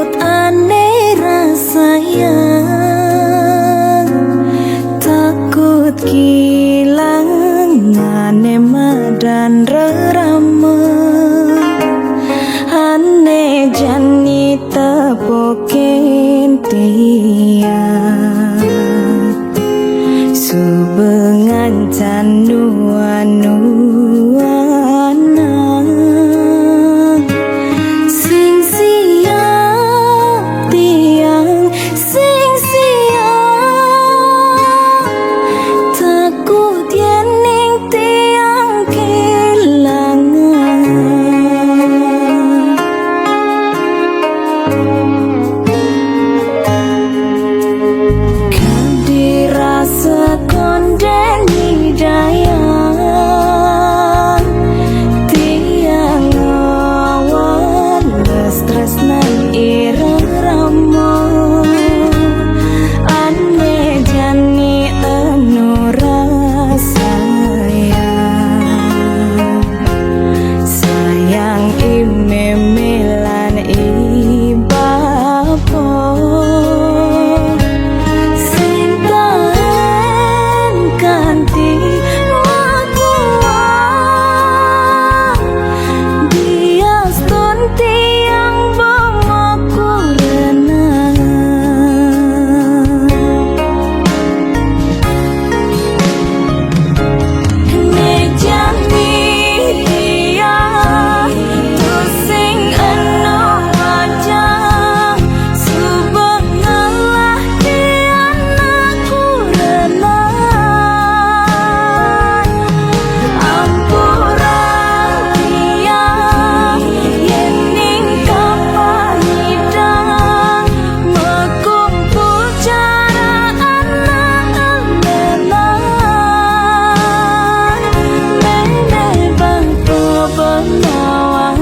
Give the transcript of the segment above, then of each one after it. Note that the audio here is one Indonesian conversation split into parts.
takut aneh rasanya, takut kehilangan emak dan rerama. Ane jani tepokin tiang subengan canuan sing siap tiang sing siap takut yening tiang kehilangan. Kan dirasa konden hidayah tiang awan stres nan irama. Ane jani anu sayang imemelan ibapa sintaen kanti makua dia stunti yang bamaku renang nejani dia tusing eno wajah subhanallah dia anakku renang ampura dia yening kapanidang mekumpul cara anak lelan mene bangku benawan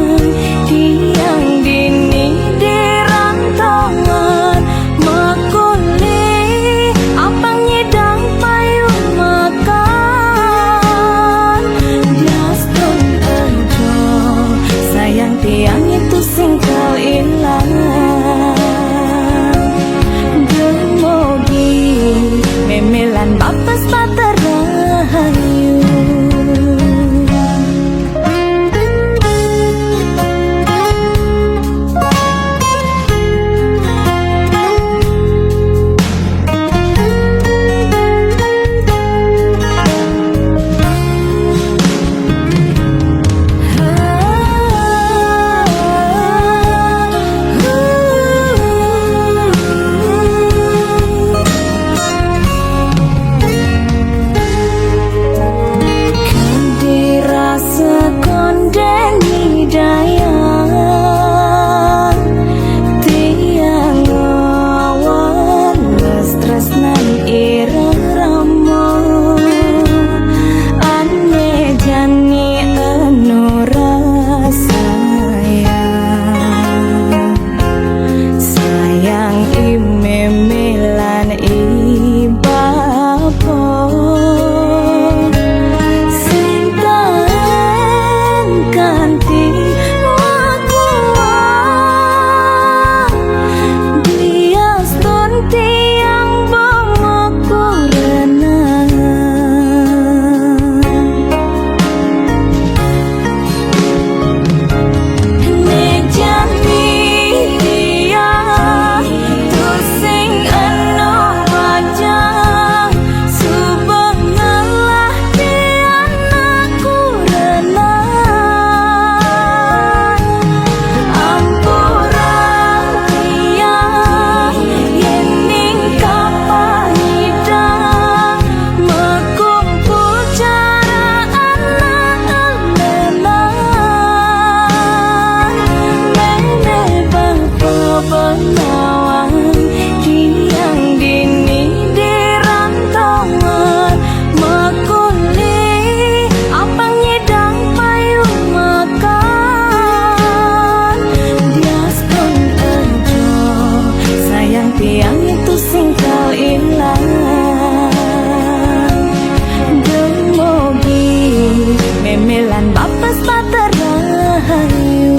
tiang dini dirantongan mekuli abang nyidang payung makan diastun enjo sayang tiang itu singkal ilang demogi memelan bapas baterahayu. Kan dirasa konden hidayah tiang awan stres nan irama. Ane jani anu sayang imemelan ibapa sintaen kanti makua dia stunti yang bamaku renang nejani dia tusing eno wajah subhanallah dia anakku renang ampura dia yening kapanidang mekumpul cara anak lelan mene bangku benawan tiang dini dirantongan mekuli abang nyidang payung makan diastun enjo sayang tiang itu singkal ilang demogi memelan bapas baterahayu.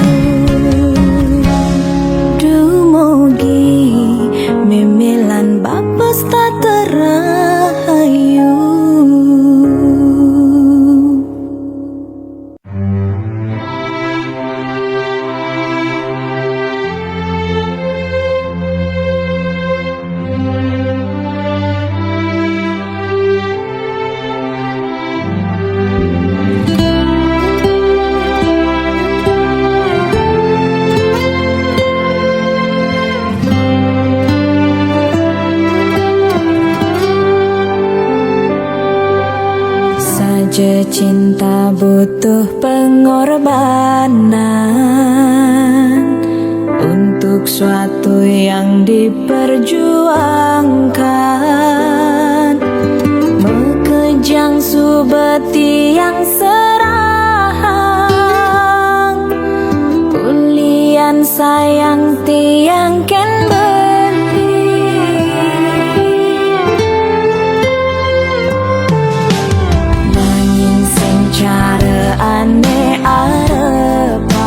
Dumo Cinta butuh pengorbanan untuk suatu yang diperjuangkan. Mekejang subeti yang serahang, ulian sayang tiang ken ane arepan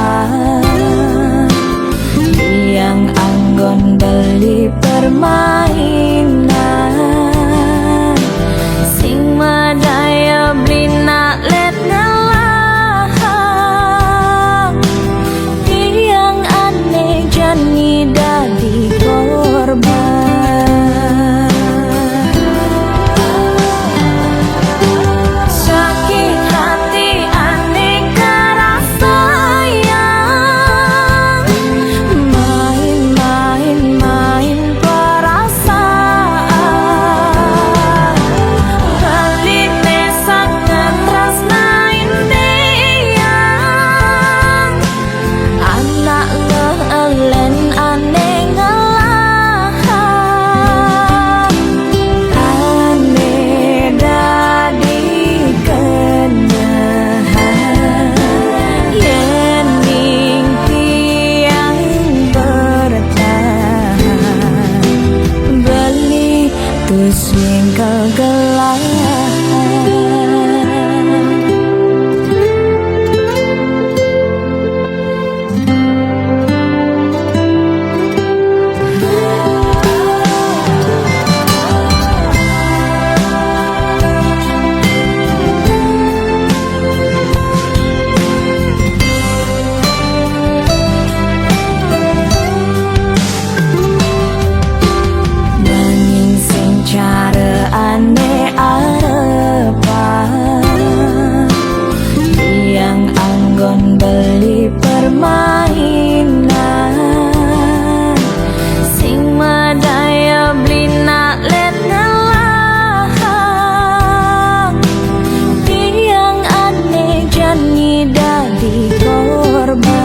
yang anggon beli permainan sing madaya blina let ngelahang yang ane jani dadi korban.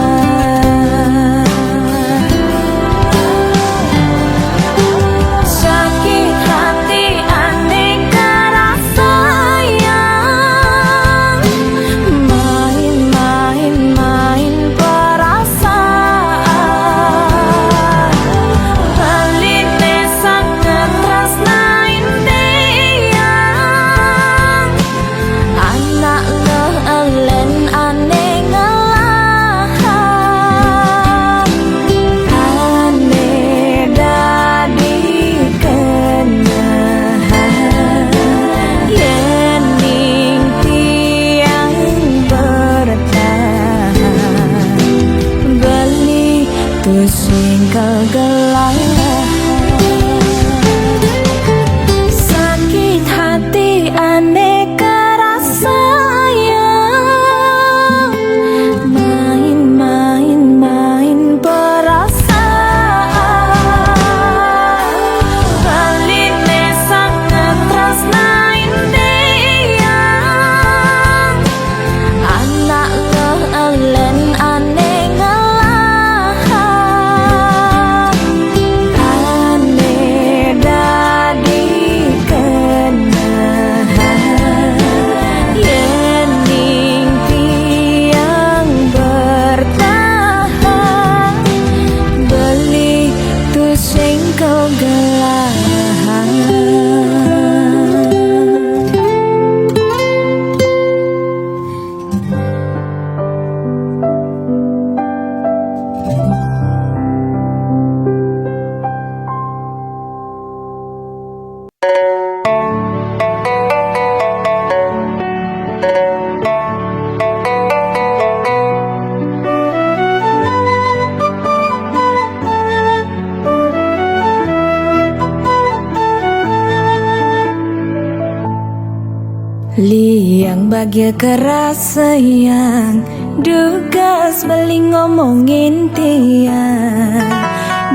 Liang bahagia keras sayang, dugas beli ngomongin tiang,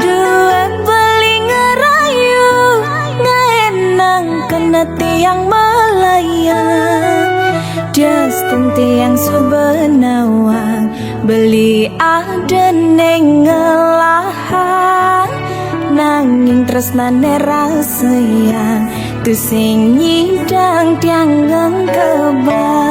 duet beli ngerayu, ngenang kena tiang melayang. tiang subenawang beli ada neng ngelahan nanging tresnane raseyang tu sing nyidang tiang ngkebang.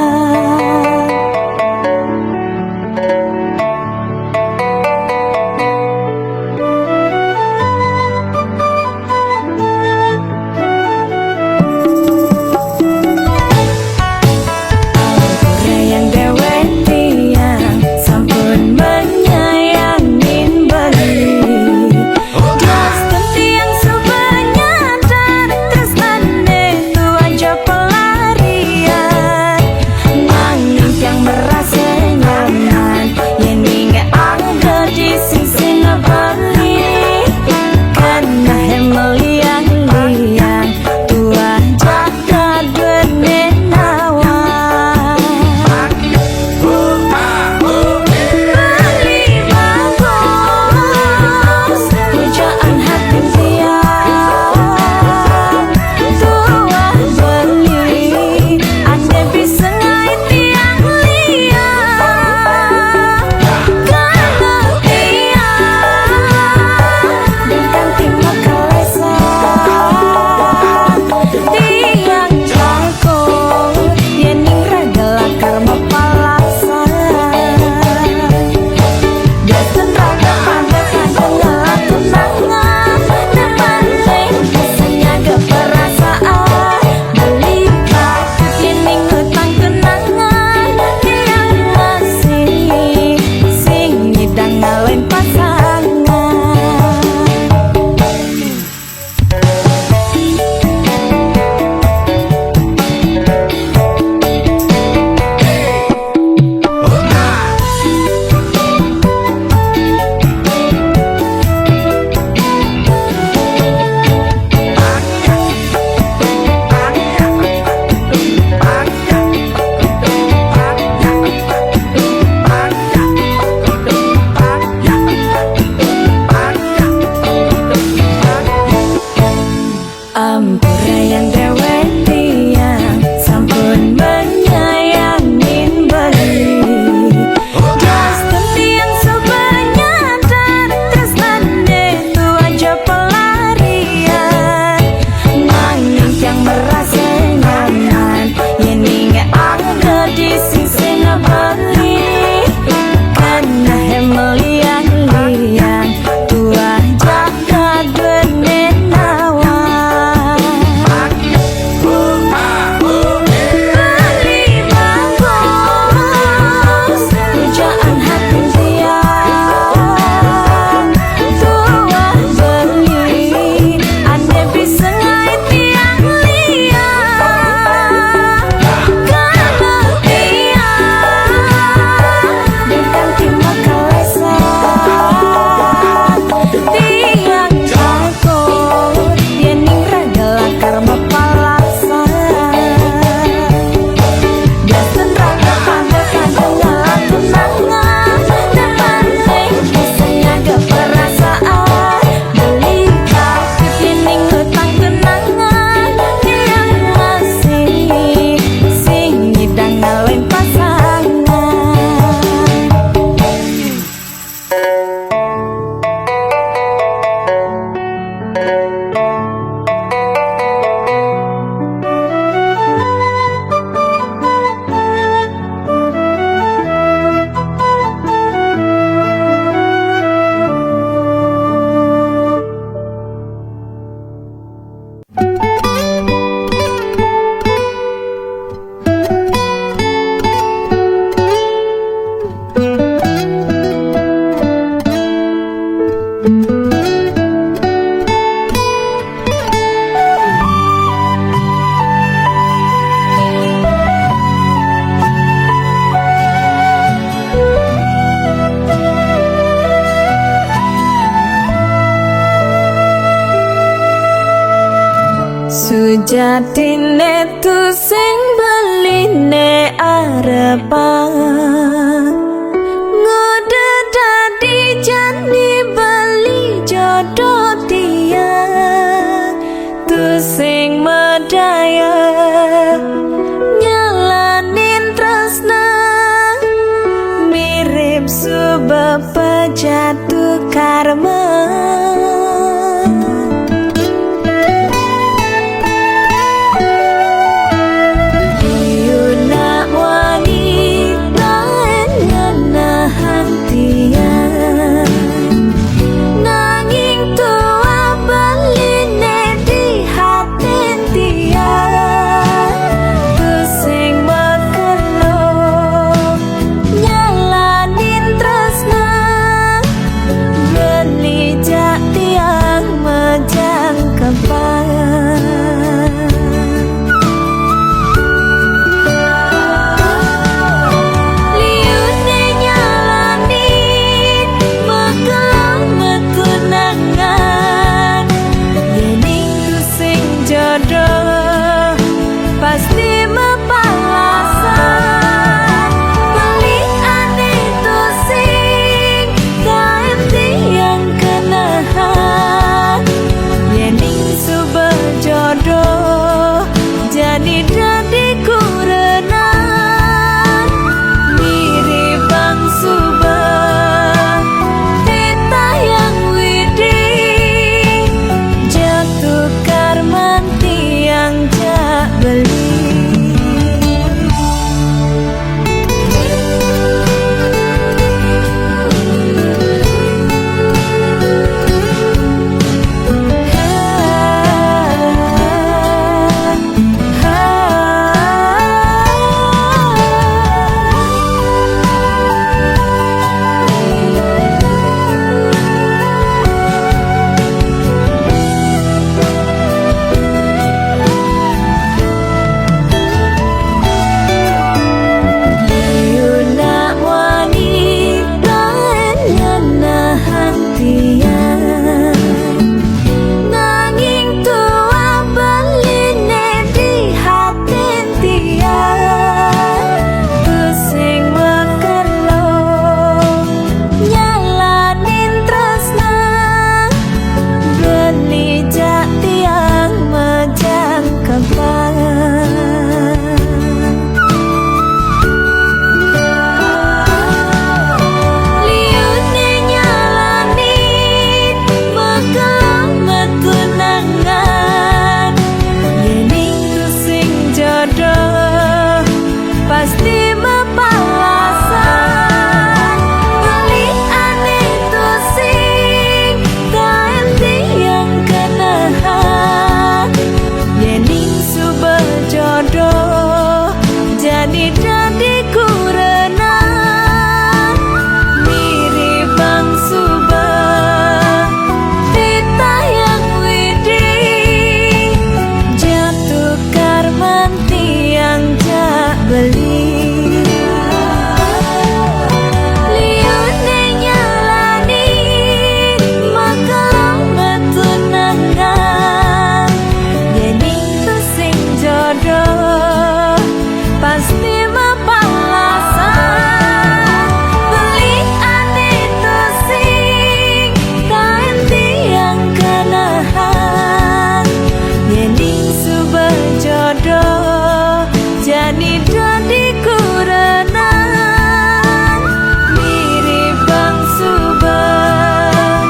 Sujatine tu sing beline arepan ngode dadi jani beli jodoh tiang tu sing medaya nyalanin tresna karmen. Yuna wanita ngenahan tiang, nanging tua beline di hatin tiang. Tusing mekelo nyalanin tresna, beli jak tiang mejang kepang. Liune nyalani mekelang metunangan, yening tusing jodoh pasti mepalasan. Beli aneh tusing kain tiang kenahan, yening subah jodoh jadi kurenan. Mirip bang subah tita yang widih, jatuh karman tiang jak beli. Yuna wanita ngenahan tiang, nanging tua beline di hatin tiang. Tusing mekelo nyalanin tresna, beli jak tiang mejang kepang. Liune nyalani mekelang metunangan, yening tusing jodoh pasti mepalasan. Beli aneh tusing kain tiang kenahan, yening subah jodoh jadi kurenan. Mirip bang subah tita yang widih, jatuh karman tiang jak beli. Liune nyalani mekelang metunangan, yening tusing jodoh pasti mepalasan. Beli aneh tusing kain tiang kenahan, yening subah jodoh jadi kurenan. Mirip bang subah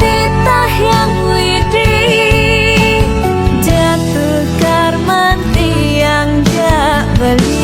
tita yang widih, jatuh karman tiang jak beli.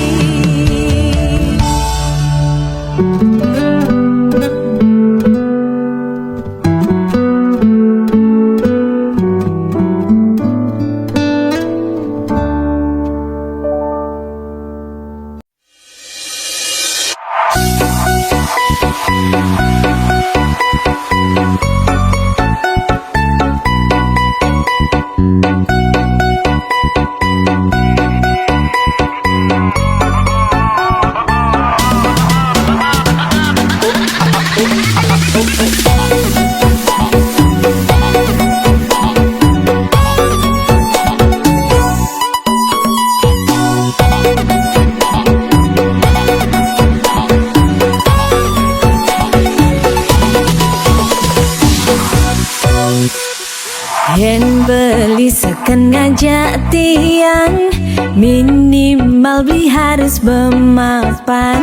Yen beli second ngajak tiang, minimal beli harus bermapan.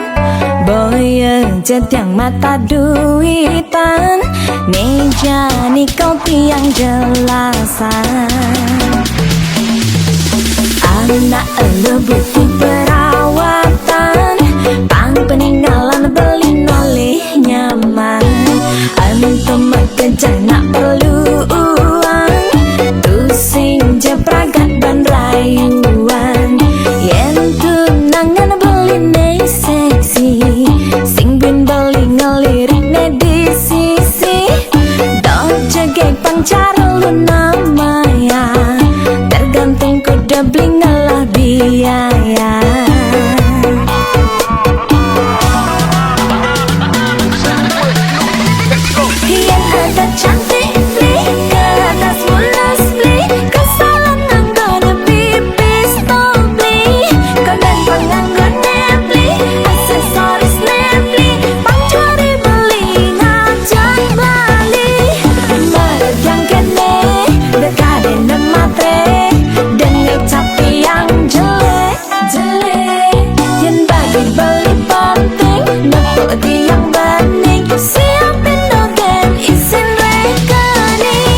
Boya jetiang mata duitan, Nejani kau tiang jelasan. Anak elu butuh perawatan, pang peninggalan beli nolih nyaman. Antum kerja nak perlu uang, tu sing jepragat ban rayuan. Yen tunangan beli nei seksi, sing bin beli ngelirik ne di sisi. Dok jegek pangcara lu namanya, tergantung kuda beli ngalah biaya. Yang ada cantik beli, ke atas mulus beli, kesalahan anggota pipis tol beli, kodan penganggur nebli, aksesoris nebli, pangcari beli, ngajak bali. Merek yang kene, dekaden dan matre, dengan capi yang jelek-jelek. Yang bagi beli penting, nepuk tiang bening, siapin nogen isin rekening.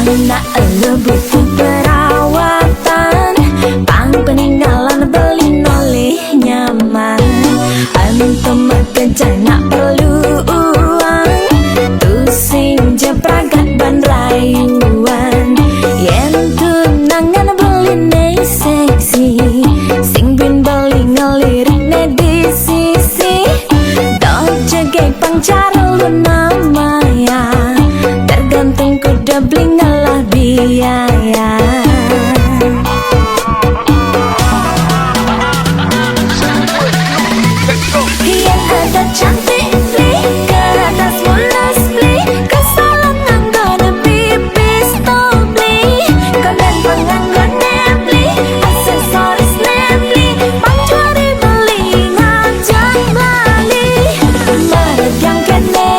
Anak elu butuh perawatan, pang peninggalan beli nolih nyaman. Antum kerja nak perlu uang, tu sing jepragat ban rayuan. Yen tunangan beli nei seksi, sing bin beli ngelirik ne di sisi. Dok jegek pangcara lu namanya, tergantung kuda beli ngalah biaya. Yang ada cantik beli, ke atas mulus beli, kesalahan anggota pipis tol beli, kodan penganggur nebli, aksesoris nebli, pangcari beli, ngajak bali. Merek yang kene,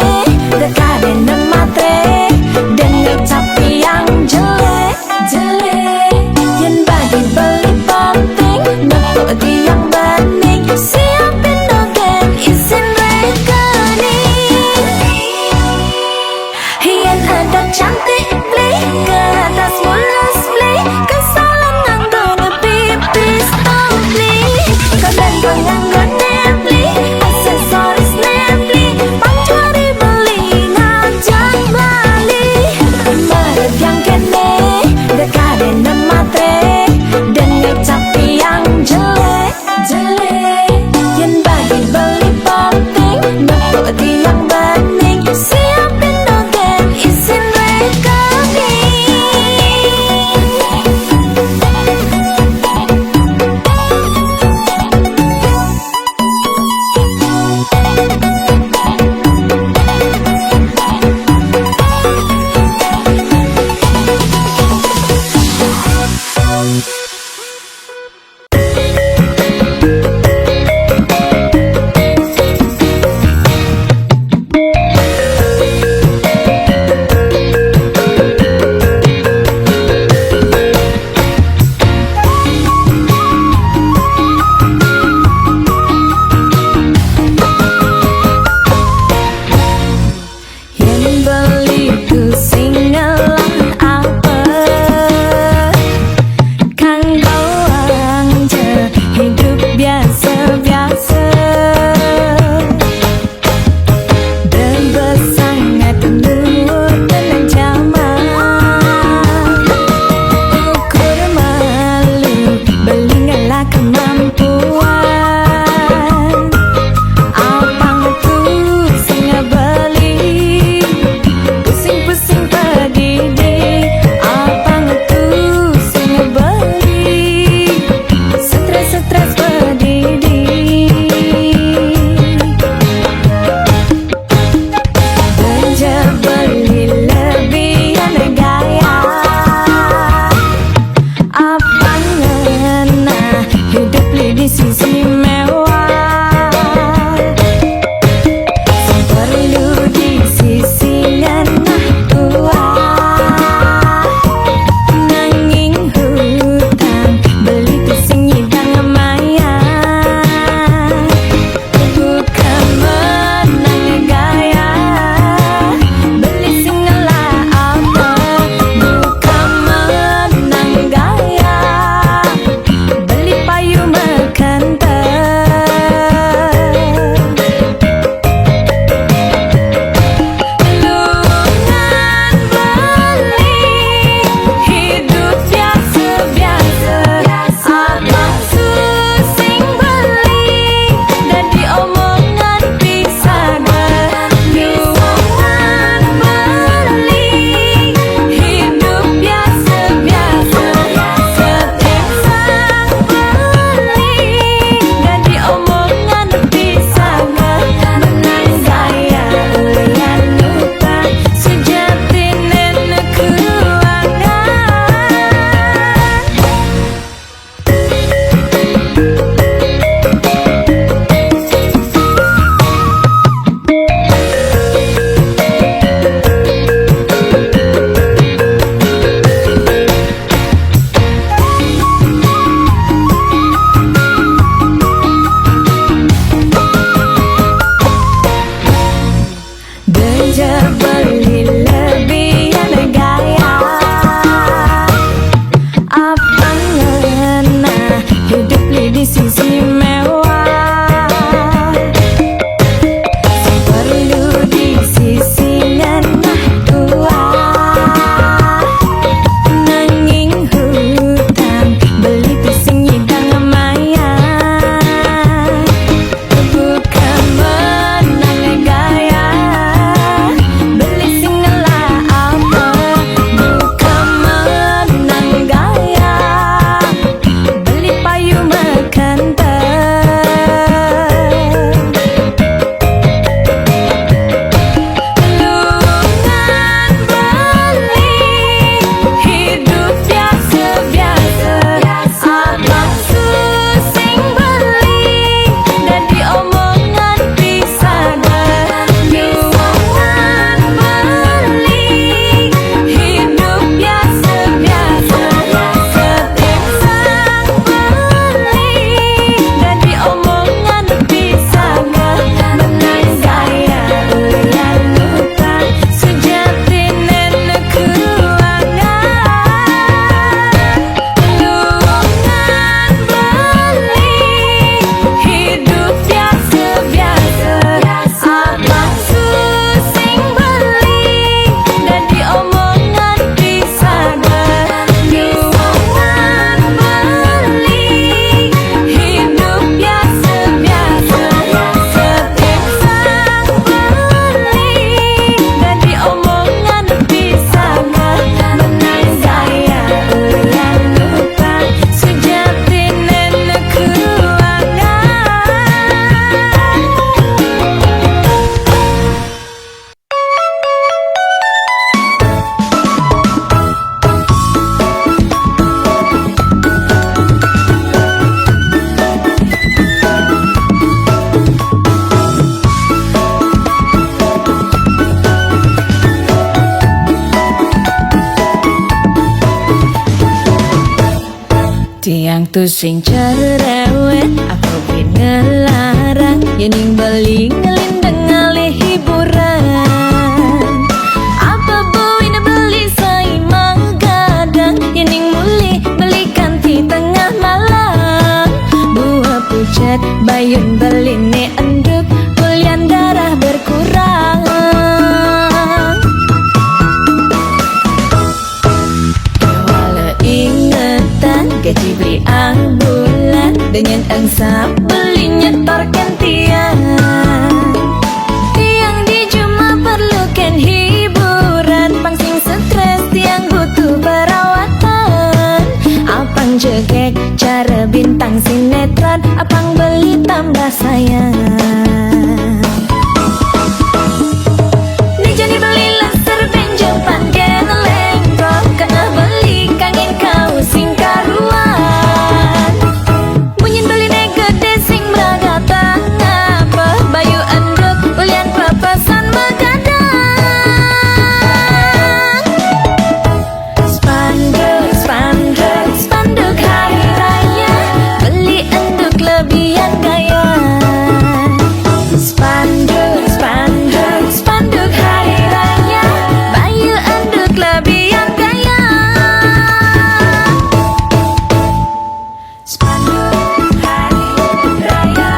dekaden dan matre, dengan capi yang jelek-jelek. Yang bagi beli penting, nepuk tiang bening, siapin nogen isin rekening. Yang ada cantik beli, ke atas mulus beli, kesalahan anggota pipis tol beli, kodan penganggur nebli, aksesoris nebli, pangcari beli, ngajak bali. Merek yang kene, Tiang tu sing cerewet, aku pin ngelarang, yening beli ngelindeng ngalih hiburan. Apa buina beli sai manggadang, yening muli belikan di tengah malam. Buah pucat bayun beli ne enduk, kulian darah berkurang. Gaji beli ang bulan, dengan angsa beli nyetorkan tiang. Tiang di cuma perlukan hiburan, pangsing stres tiang butuh perawatan. Apang jegek cara bintang sinetron, apang beli tambah sayang. Dijani beli laser benjol pangen lengkok, kena beli kangin kau sing karuan. Munyin beli negede sing meragata ngapa, bayu endut ulian papasan megadang. Spanduk, spanduk, spanduk hari raya, beli enduk lebihan gaya. Spanduk, spanduk, spanduk hari raya, bayu enduk lebihan gaya. Spanduk hari raya.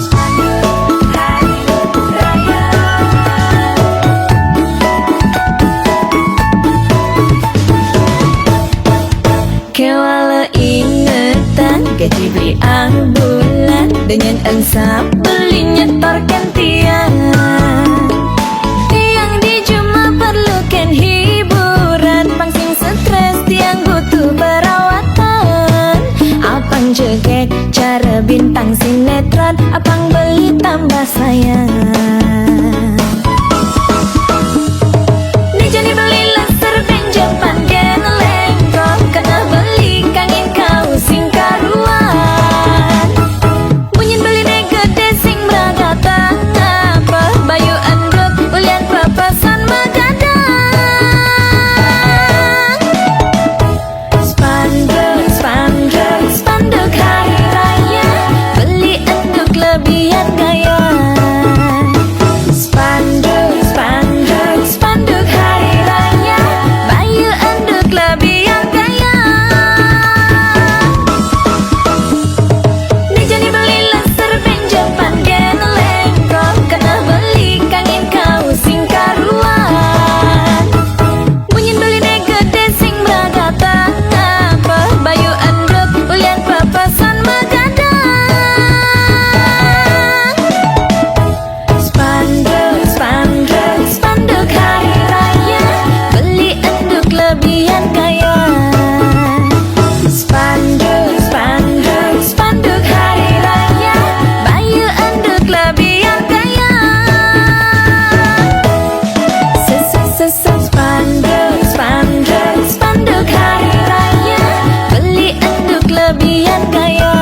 Spanduk hari raya. Kewala ingetan, gaji beli ang bulan, dengan angsa beli nyetorkan tiang. Tiang di cuma perlukan hiburan, pangsing stres tiang butuh perawatan. Apang jegek cara bintang sinetron, apang beli tambah sayang. Dijani beli laser benjol pangen lengkok, kena beli kangin kau sing karuan. Munyin beli negede sing meragata ngapa, bayu endut ulian papasan megadang. Spanduk, spanduk, spanduk hari raya, beli enduk lebihan gaya. Spanduk, spanduk, spanduk hari raya, bayu enduk lebihan gaya. Dijani beli laser benjol pangen lengkok, kena beli kangin kau sing karuan. Munyin beli negede sing meragata ngapa, bayu endut ulian papasan megadang. Spanduk, spanduk, spanduk hari raya, beli enduk lebihan gaya. Spanduk, spanduk, spanduk hari raya, bayu enduk lebihan gaya. Spanduk, spanduk, spanduk hari raya, beli enduk lebihan gaya.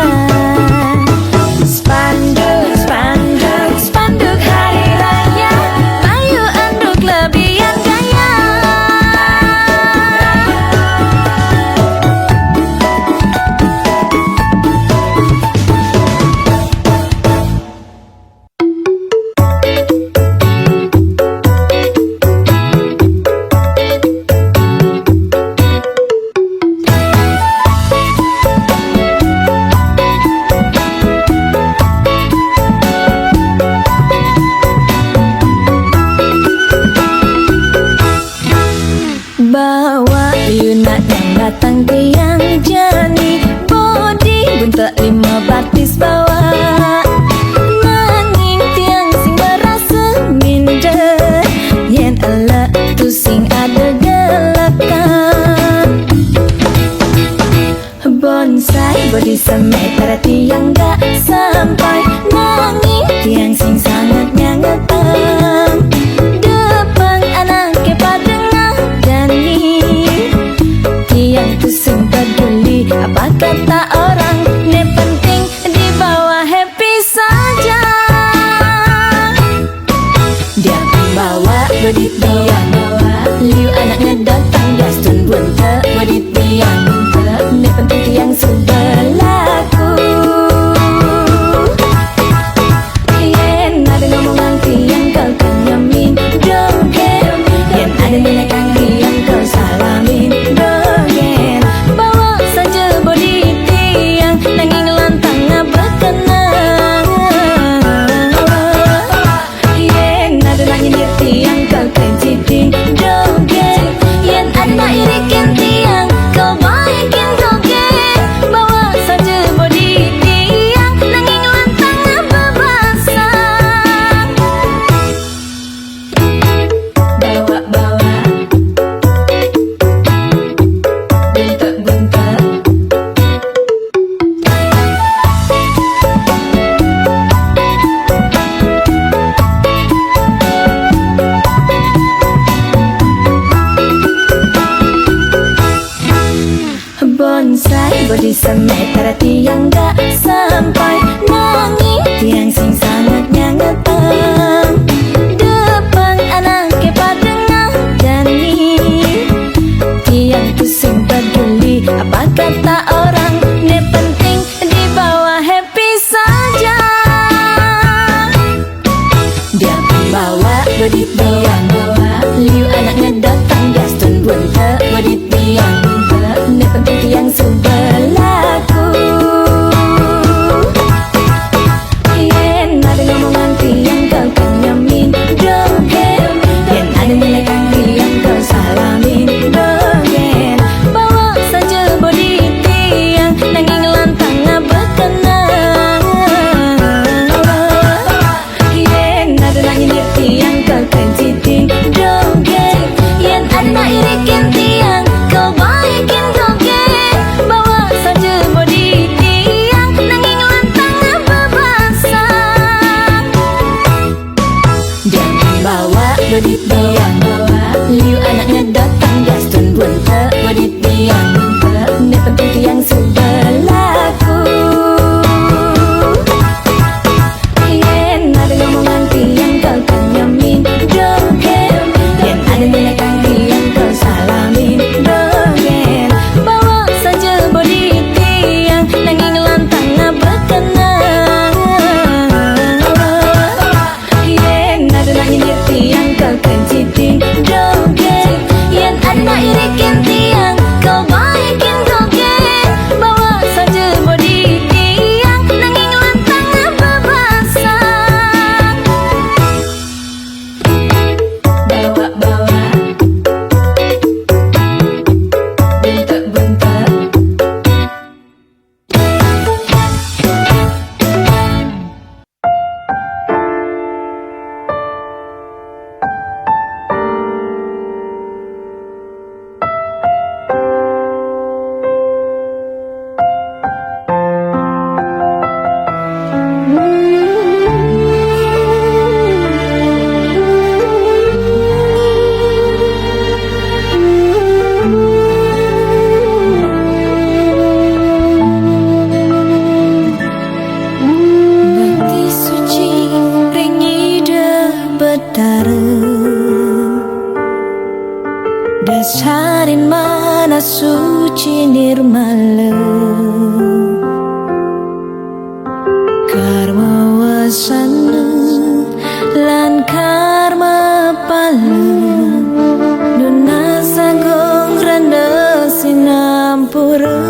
Spanduk, spanduk, spanduk hari raya, bayu enduk lebihan gaya. Bawa Yuna yang datang tiang jani, body bunta 5 batis bawa. Nanging tiang sing berasa minder, yen elak tu sing ada gelakan. Bonsai body semeter tiang gak sampai, nanging tiang sing sangat nyangetam. Depan anak kepadengah dani, tiang tu sing peduli apa kata orang, ne penting di bawah happy saja. Dia bawa body tiang, liu bawa bodit biang liu anaknya datang gastun bunte bodit biang ne penting tiang sebelahku yen ada ngomongan tiang kau kan nyamin dogen yen ada nilai kang tiang kau salamin dogen bawa saja bodit tiang nanging lantang ngabekenang yen ada nanyinir tiang kau kan citing dogen yen ada nak irikin tiang kau baikin dogen bawa saja bodit tiang nanging lantang ngabebasang jangan bawa bodit biang liu anaknya datang gastun bunte bodit biang ne penting tiang sebelahku yen ada ngomongan tiang kau kan nyamin dogen yen ada nilai kang tiang kau salamin dogen bawa saja bodit tiang nanging lantang ngabekenang yen ada nak nyindir tiang kau kan citing dogen yen ada nak irikin tiang kau baikin dogen bawa saja bodit tiang nanging lantang ngabebasang bawa buntek Bakti suci ringi de betara dasarin mana suci nirmala karma wasana lan karma pala nuna sagong randa sinampura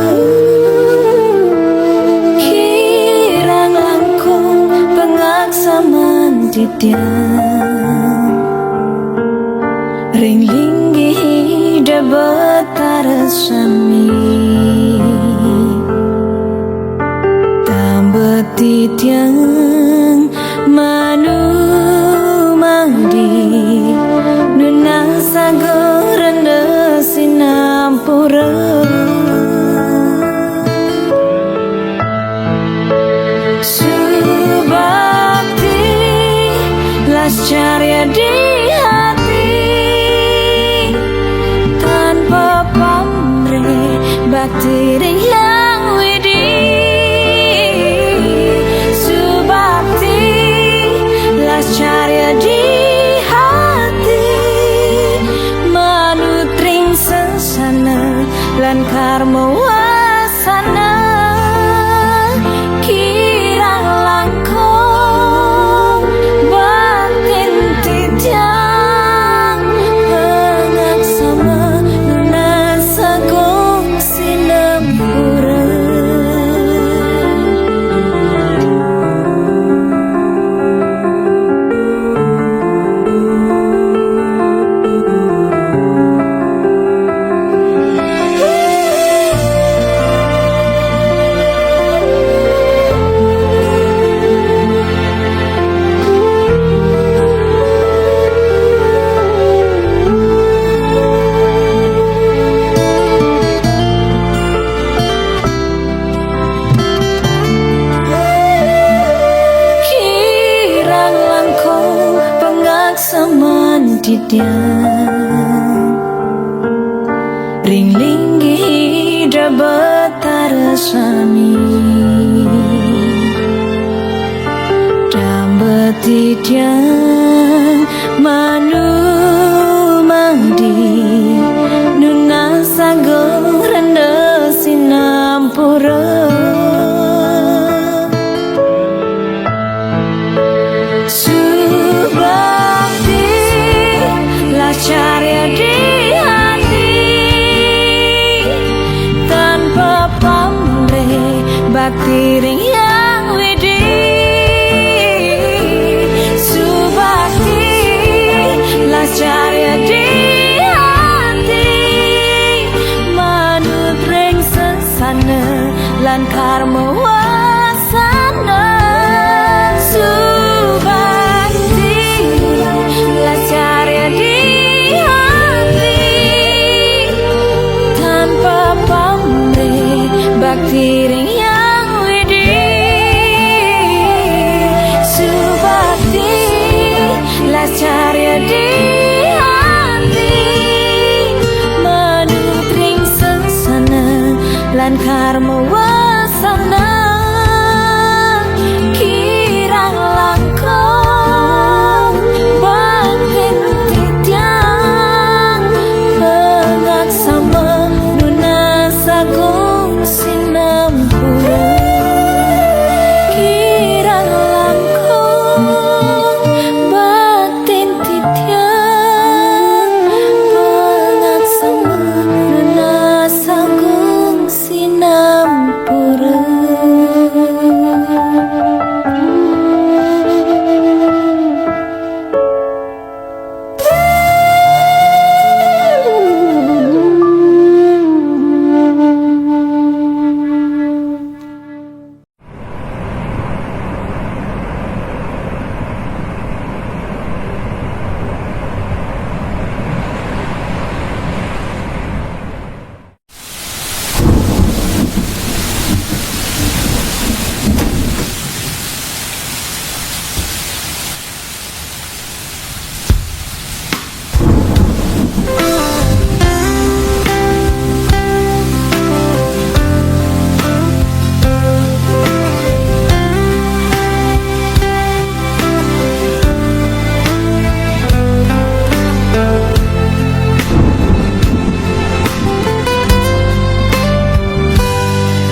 kirang langkung pengaksaman titian ring linggi de betara sami tambah titiang manu mangdi nuna sagong randa sinampura subakti lascarya di hati tanpa pamrih bakti yang widi subakti lascarya di hati manutring sesana lan karma wasana kirang langkung batin titiang pengaksama nuna sagong sinapura kirang langkung pengaksaman titiang ring linggi da betara sami tambah titiang manu mangdi nuna sagong randa sinampura subakti ring yang widih subakti las carya di hati manut ring sesana lan karma wasana subakti las carya di hati tanpa pamrih bakti ring yang widih subakti las carya di hati manut ring sesana lan karma wasana kirang langkung batin titiang pengaksama nunasagung sinampu kirang langkung batin titiang pengaksama nunasagung sinampura.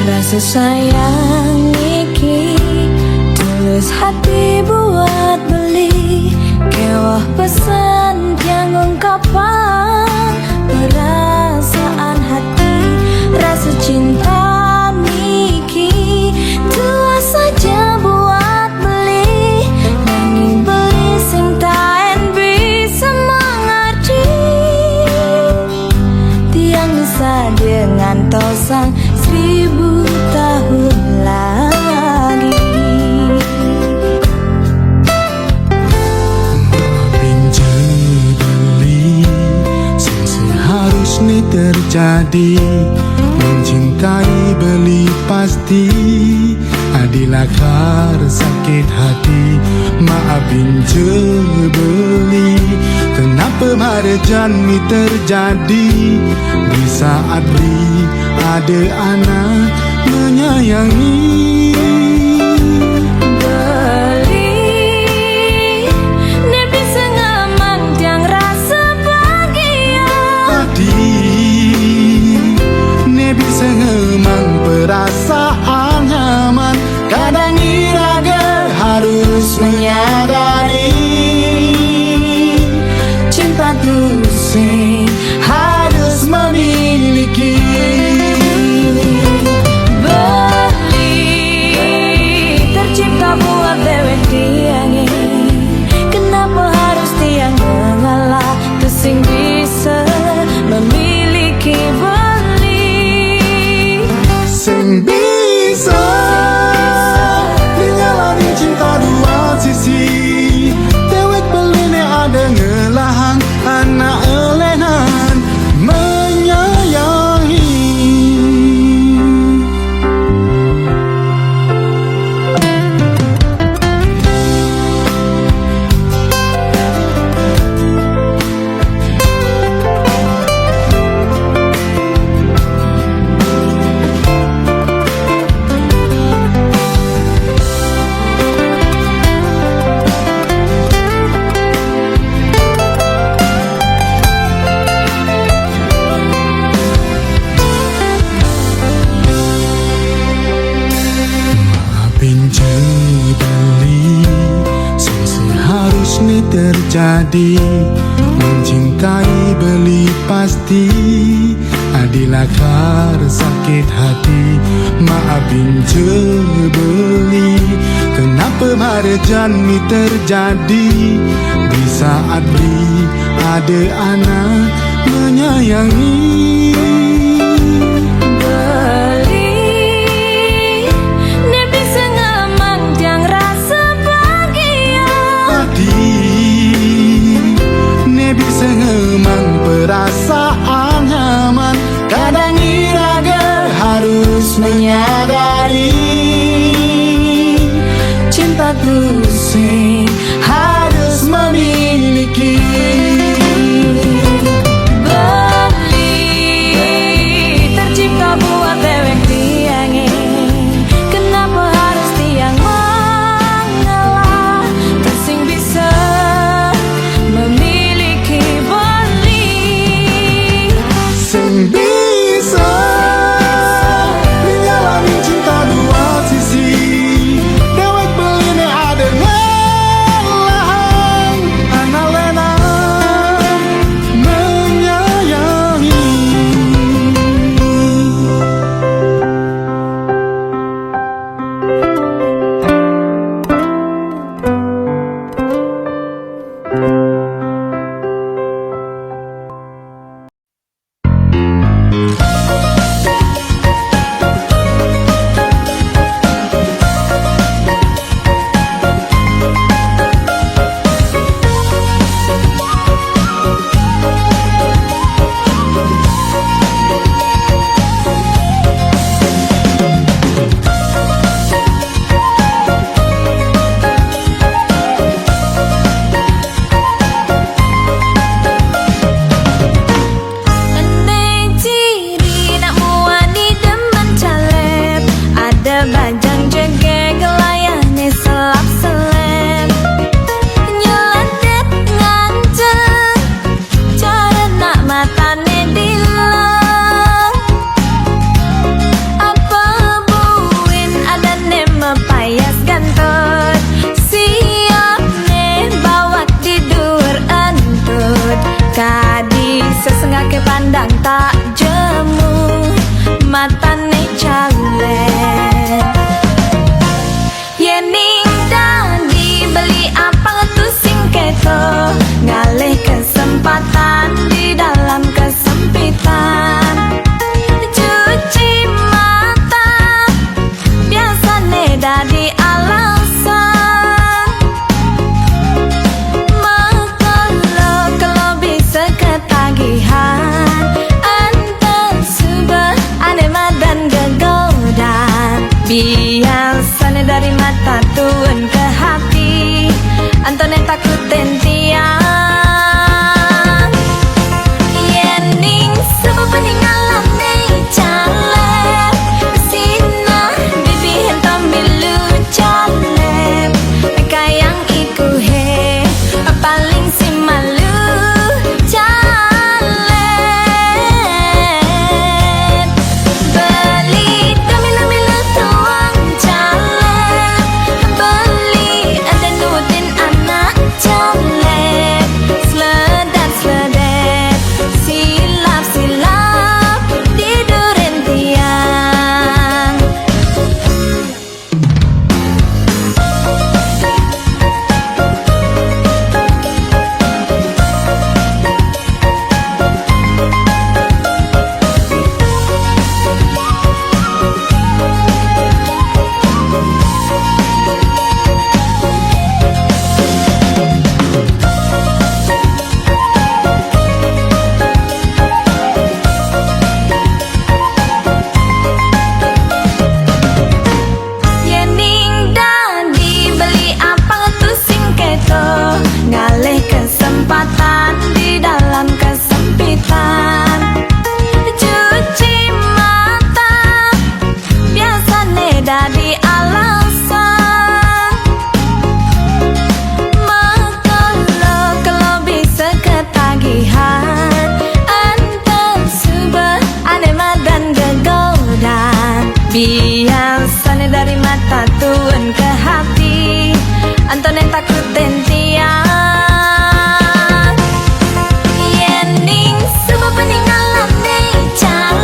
Rasa sayang iki tulus hati buat beli kewah pesan yang ungkapan perasaan hati rasa cinta niki tua saja buat beli nanging beli sing taen bisa mengerti tiang bisa dengan tosang 1000 tahun lagi. Maafin beli sing seharusnya terjadi mencintai beli pasti adilah kar sakit hati maafin beli kenapa marjan ni terjadi di saat beli ada anak menyayangi Beli ne bisa ngaman tiang rasa bahagia hati ne bisa ngemang perasaan nyaman kadang iraga harus menyadari cinta tulus harus memiliki tercipta buat dewek tiangi kenapa harus tiang mengalah kesing bisa memiliki beli sing bisa menjalani cinta dua sisi dewek beli ne ada ngelahan anak elenan menyayangi terjadi mencintai beli pasti Adilah kar sakit hati, maafin cebeli. Kenapa marjan ni terjadi di saat beli ada anak menyayangi. Sengemang perasaan nyaman, kadang iraga harus menyadari cinta pusing harus memiliki. Beli tercipta buat dewek tiange, kenapa harus tiang mengalah? Kasing bisa memiliki beli. Sing bisa menyalami cinta dua sisi, dewek beli ne ada ngelahan, anak lena menyayangi. Andai ciri nak muani demen caleb, ada bajang jege gelayane selap selep. Nyeledet nganceng, cara nak matane dilem. Apa buin adane mepayas gantut, siap ne bawat tidur entut. Kadi sesengake pandang tak jemu, matane calek. Yening dadi beli apa ngetusing keto, ngalih kesempatan di dalam kesempitan. Cuci mata biasane dadi alasan, kalau bisa ketagihan, antar subah ane madan gegodan. Biasane dari mata turun ke hati, antone takutin tiang. Yening sebab peninggalan caleb, sinar bibi hentam milu caleb. Kayang iku he paling si malu caleb. Beli demi milu tuang caleb, beli ada nutin anak caleb. Sledat sledet, silap silap tidurin tiang. Yening dadi beli apa ngetusing keto, ngalih kesempatan di dalam kesempitan. Cuci mata biasane dadi alasan, kalau bisa ketagihan, antar subah ane madan gegodan. Biasane dari mata turun ke hati, antone takutin tiang. Yening sebab peninggalan caleb,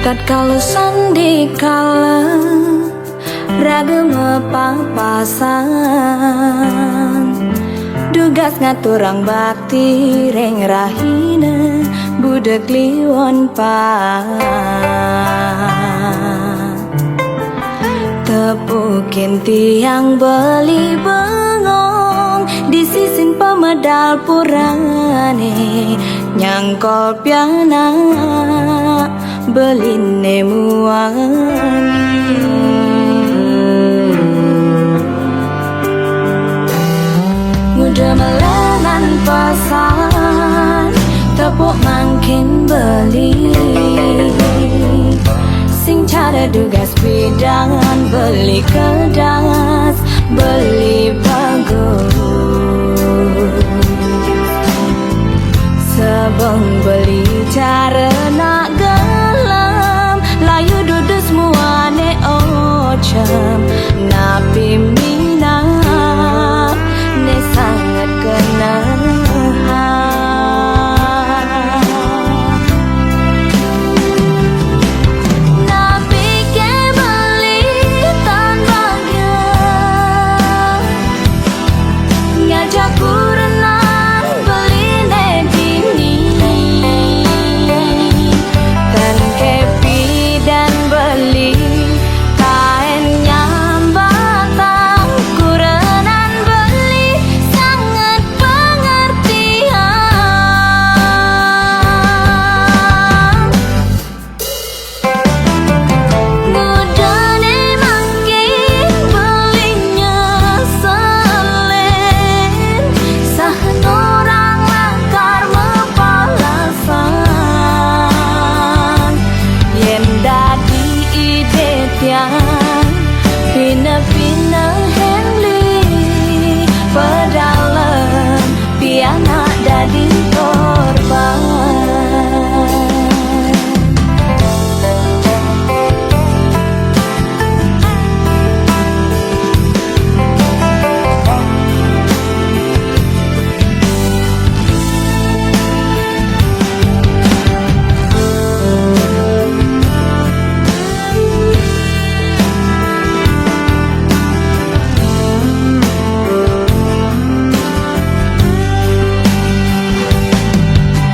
tatkala sandikala ragam papasan dugas ngaturang bakti reng rahina budak liwon pa tepukin tiang beli bengong di sisin pemedal purane nyangkol piana beline muani muda melenan pesan tepuk makin beli sing cara dugas bidangan beli kedas beli bagus sebeng beli cara nak gelam layu dudus muane ocem napi minat ne sangat kenahan napi ke beli tan bahagia ngajak kurenan beli ne dini dan kepi dan beli kain nyambatang kurenan beli sangat pengertian mudane makin belinya selen sahan orang lakar mepalasan yen dadi ide tiang pina-pina hemli pedalem piana dadi korban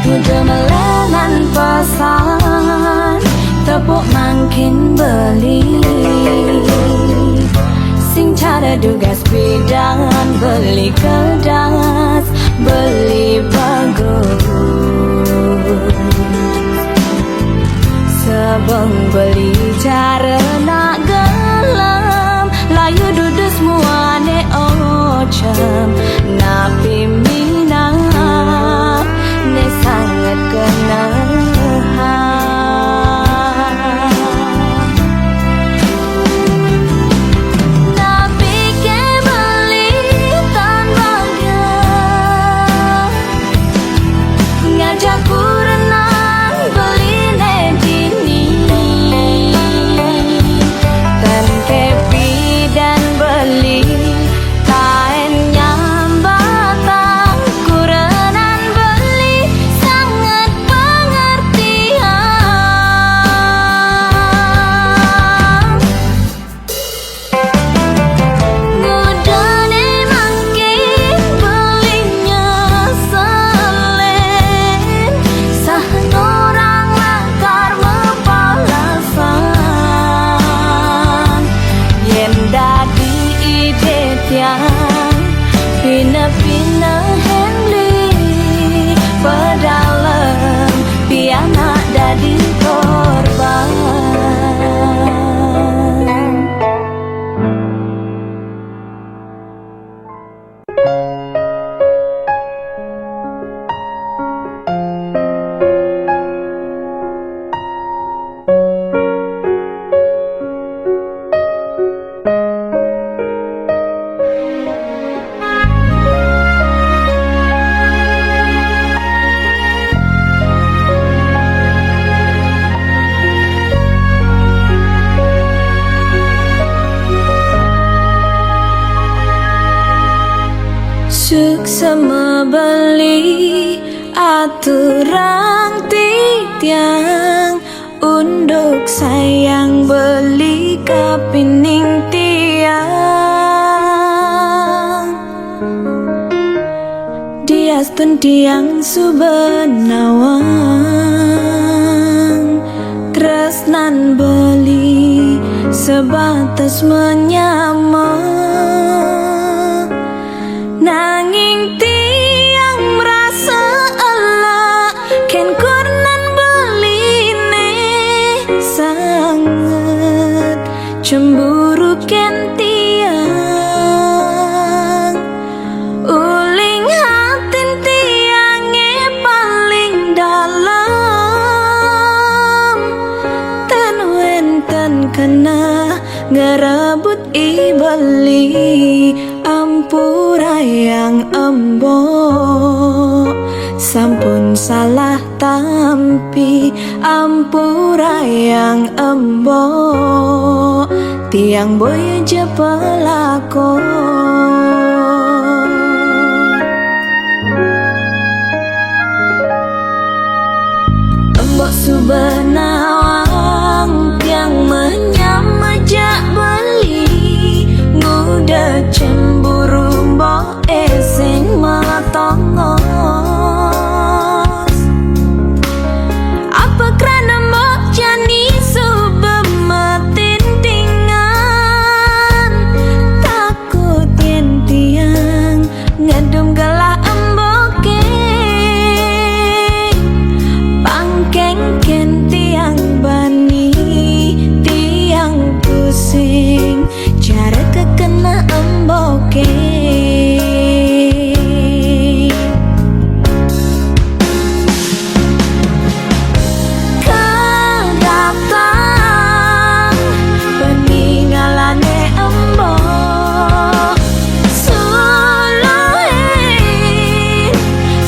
muda melenan pesan tepuk makin beli sing cara dugas bidangan beli kedas beli bagus sebeng beli cara nak gelam layu dudus muane ocem napi minat ne sangat kenahan napi ke beli tan bahagia ngajak kurenan beli ne dini dan kepi dan beli kain nyambatang kurenan beli sangat pengertian mudane makin belinya selen sahan orang lakar mepalasan yen dadi ide tiang pina-pina hemli pedalem piana dadi korban Suksema beli aturan titiang unduk sayang beli kapining tiang diastun tiang subenawang tresnan beli sebatas menyama nanging tiang merasa elak ken kurnan beline sangat cemburu ken tiang uling hatin tiange paling dalam tan wenten kena ngerebut ibeli ampura yang embok sampun salah tampi ampura yang embok tiang boy aja pelakon embok subenawang tiang menyamajak beli nguda cemburu mbok eseng matongos apa kerana mbok jani subemetin tingan takut yen tiang ngedum gelah emboke pangkeng ken tiang bani tiang pusing cara kekena emboke kedatang peninggalane embok suluhin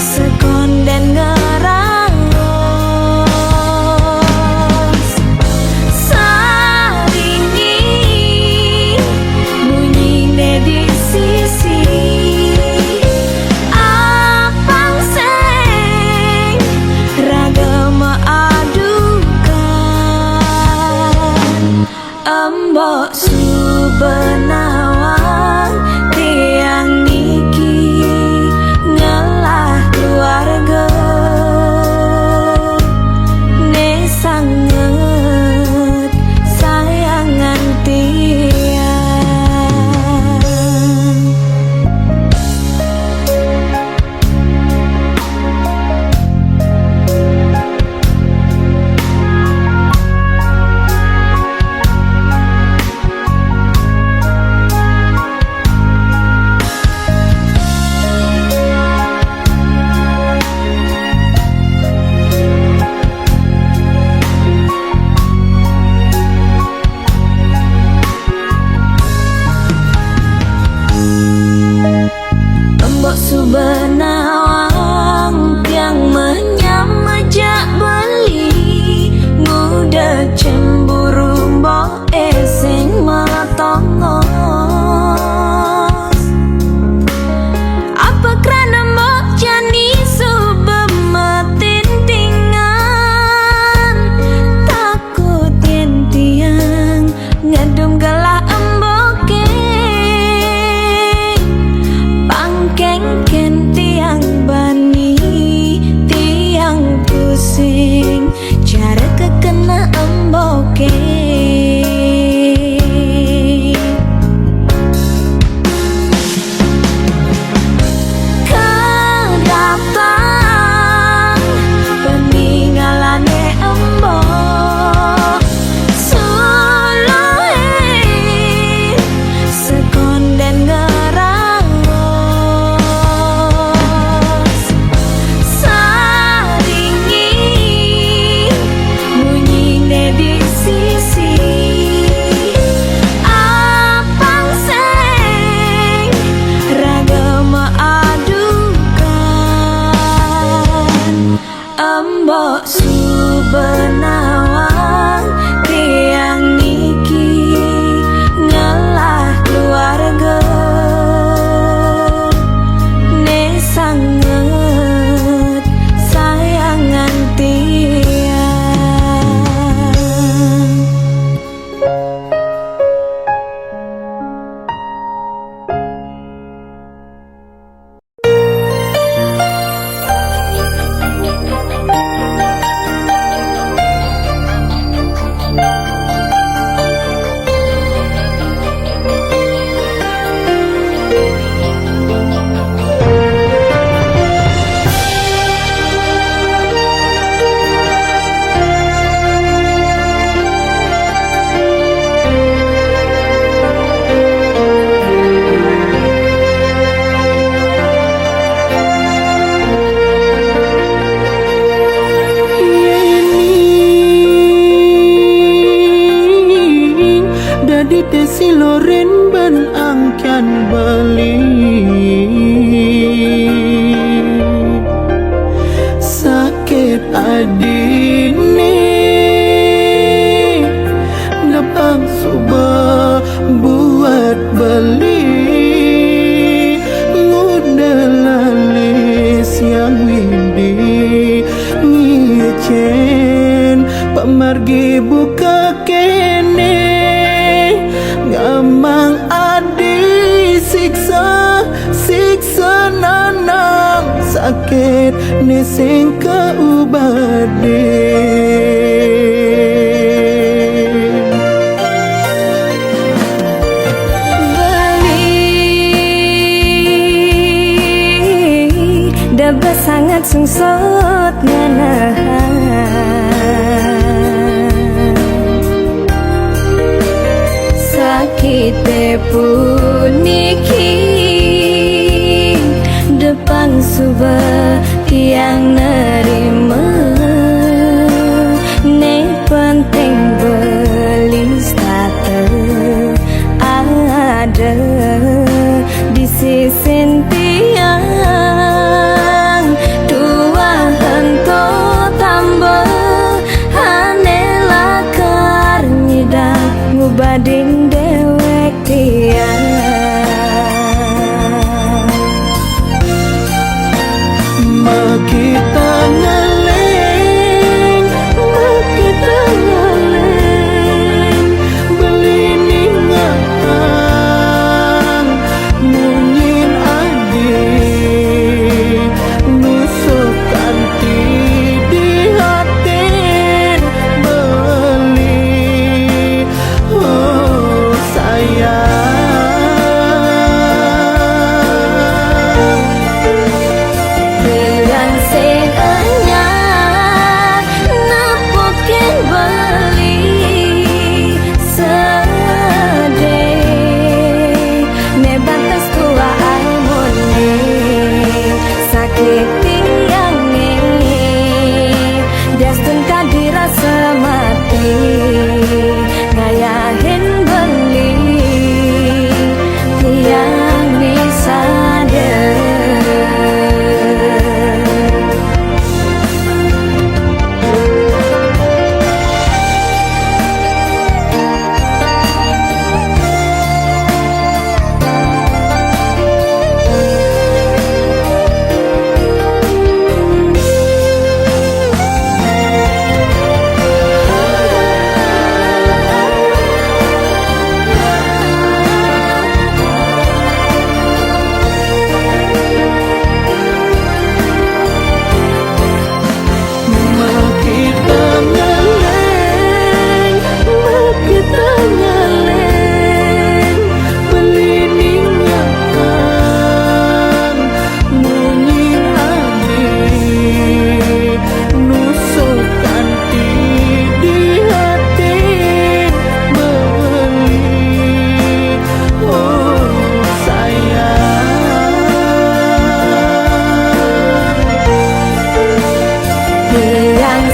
sekonden ngerangos saringi bunyine di sisi apang seng ragama adukan embok subenawang tiang niki ngelah keluarga ne sangat sayangan tiang desi loren ben angkan beli sakit adini napang suba buat beli ngudalalis yang windi ngicen pamargi buka kene ngamang adi siksa siksa nanang sakit nising kaubade Daba sangat sungsut nganahan sakit puniki depan subah tiang nerima ne penting beli starter ada di sisi tiang dua hento tambah hanela karnida ngubading dewek tiang Makita ngaleng beli ningang mungin adi nusuk kanti di hatin beli oh sayang Bilang sing anyar napokin beli sedih ne batas tua almone sakit tiang ini destun kadira semati ngayahin beli tiang bisa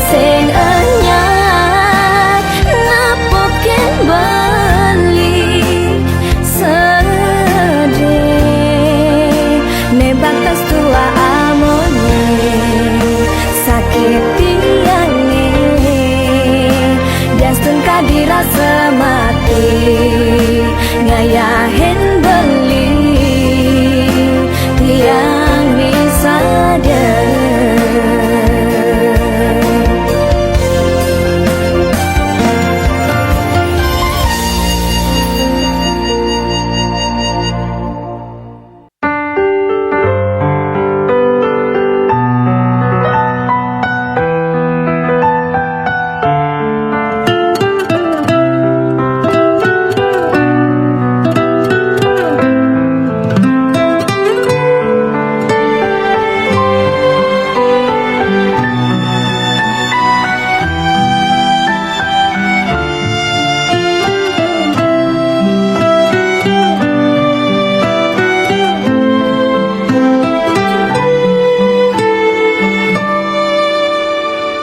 sing anyar napokin beli sedih ne batas tua amone sakit tiang dastun kadira semati ngayahin beli tiang bisa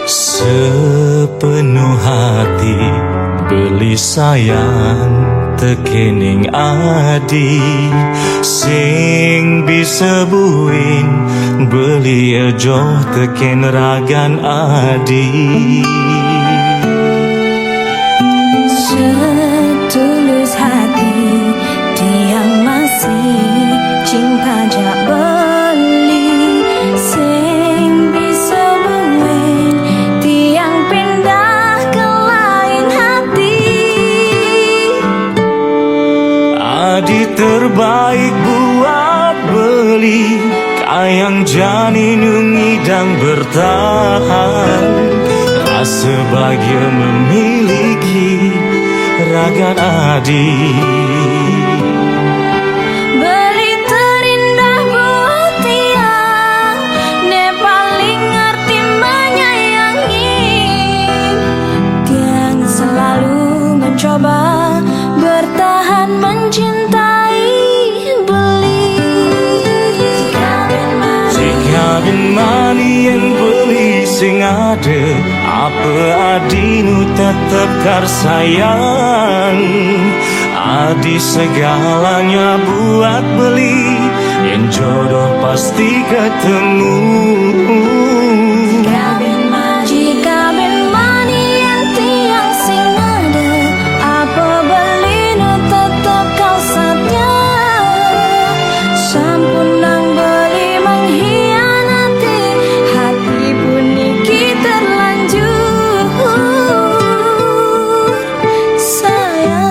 sepenuh hati beli sayang tekening adi sing bisa buin beli ejo teken ragan adi. Setulus hati tiang masih cinta jak beli sing bisa buin tiang pindah ke lain hati. Adi terbaik buat beli kayang jani ngidang bertahan. Rasa bahagia memiliki ragan adi. Beli terindah buat tiang ne paling ngerti menyayangi. Tiang selalu mencoba bertahan mencintai beli. Jika bin mani yang beli sing ada apa adinu tetap kar sayang. Adi segalanya buat beli yang jodoh pasti ketemu. Jika ben mani yang tiang sing ada apa beli nu tetap kau setia. Sampun nang beli mengkhianati hati pun iki terlanjur sayang.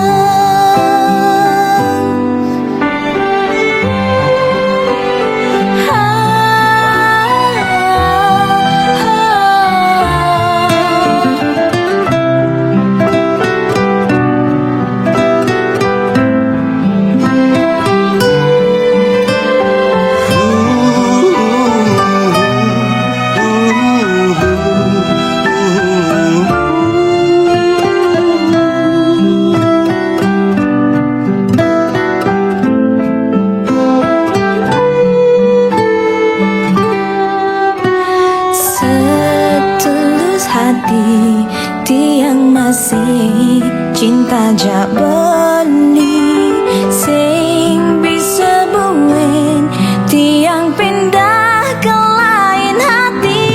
Setulus hati tiang masih cinta jak beli sing bisa buin tiang pindah ke lain hati.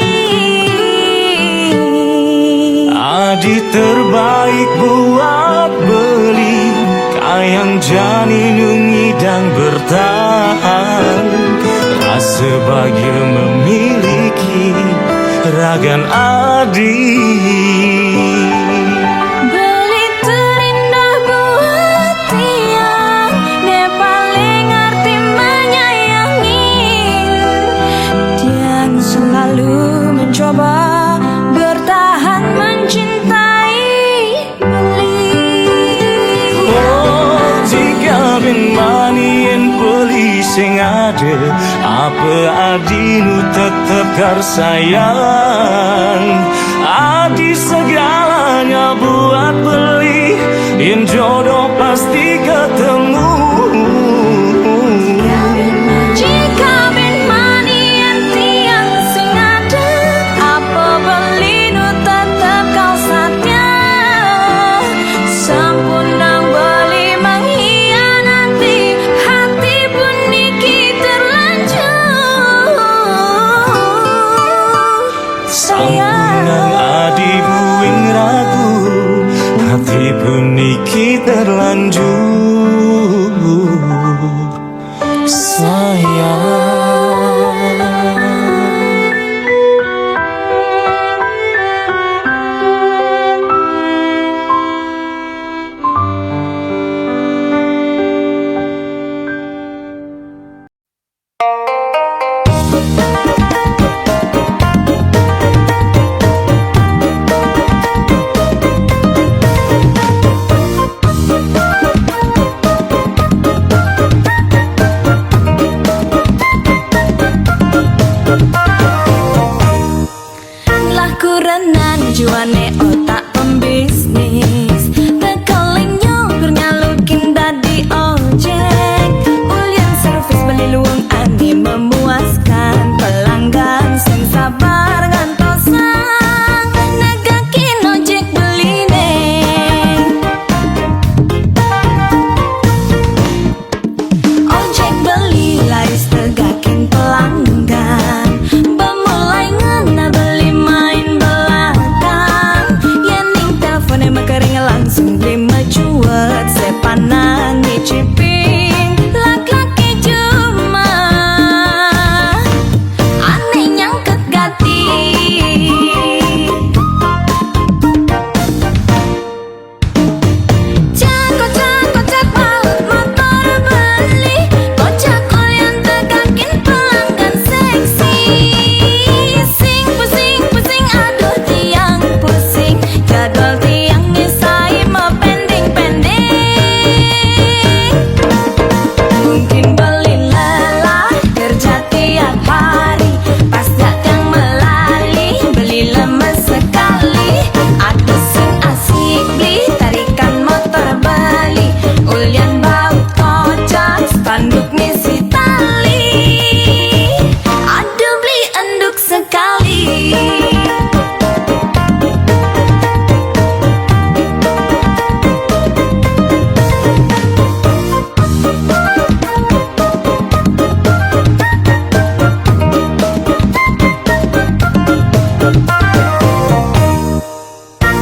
Adi terbaik buat beli kayang jani ngidang bertahan. Rasa bahagia memiliki ragan adi. Beli terindah buat tiang ne paling ngerti menyayangi. Tiang selalu mencoba bertahan mencintai beli. Oh, jika bin mani yang beli sing ada apa adinu tetap kar sayang. Adi segalanya buat beli yang jodoh pasti ketemu. Jika ben mani yang tiang sing ada apa beli nu tetap kau setia. Sampun nang beli mengkhianati hati pun iki terlanjur Sampunang adi buing ragu hati pun iki terlanjur sayang. langsung terima cuat sepanan nyicipin laki-laki cuma aneh nyangket gati. Kocak baut motor beli, kocak kalian tegakin pelanggan seksi. Pusing aduh tiang pusing, jadwal tiang nyesai mah pending-pending. Mungkin beli lelah kerja tiap hari, pas datang melali beli lemes sekali. Aduh sing asik beli tarikan motor beli, ulian baut kocak spanduk misi tali. Aduh beli enduk sekali.